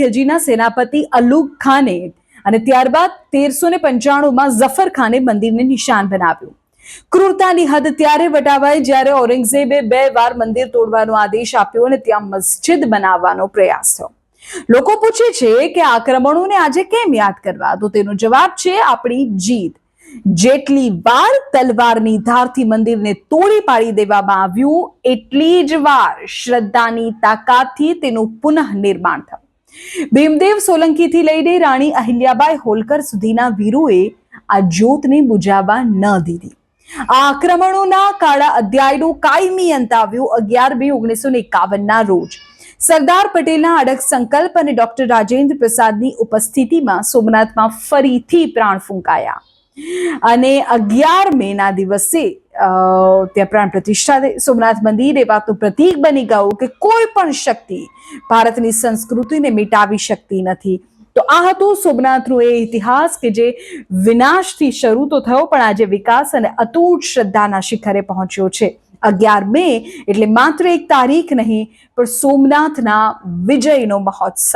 ખિલજીના સેનાપતિ અલુગ ખાને અને ત્યારબાદ 1395માં ઝફર ખાને મંદિરને નિશાન બનાવ્યું. ક્રૂરતાની હદ ત્યારે વટાવાઈ જ્યારે ઔરંગઝેબે 2 વાર મંદિર તોડવાનો આદેશ આપ્યો અને ત્યાં મસ્જિદ બનાવવાનો પ્રયાસ થયો. લોકો પૂછે છે કે આક્રમણોને આજે કેમ યાદ કરવા? તો તેનો જવાબ છે આપણી જીત. જેટલી વાર તલવારની ધારથી મંદિરને તોડી પાડી દેવામાં આવ્યું, એટલી જ વાર શ્રદ્ધાની તાકાતથી તેનું પુનઃનિર્માણ થયું. ભીમદેવ સોલંકીથી લઈને રાણી અહિલ્યાબાઈ હોલકર સુધીના વીરોએ આ જ્યોતને બુઝાવવા ન દીધી. આ આક્રમણોના કાળા અધ્યાયનું કાયમી અંત આવ્યું 11/2/1951ના રોજ. સરદાર પટેલના અડગ સંકલ્પ અને ડોક્ટર રાજેન્દ્ર પ્રસાદની ઉપસ્થિતિમાં સોમનાથમાં ફરીથી પ્રાણ ફૂંકાયા અને 11 મેના દિવસે ત્યાં પ્રાણ પ્રતિષ્ઠા થઈ. સોમનાથ મંદિર એ વાતનું પ્રતીક બની ગયું કે કોઈ પણ શક્તિ ભારતની સંસ્કૃતિને મિટાવી શકતી નથી. તો આ હતું સોમનાથનો એ ઇતિહાસ કે જે વિનાશથી શરૂ તો થયો પણ આજે વિકાસ અને અતૂટ શ્રદ્ધાના શિખરે પહોંચ્યો છે. 11 મે એટલે માત્ર એક તારીખ નહીં, પણ સોમનાથના વિજયનો મહોત્સવ.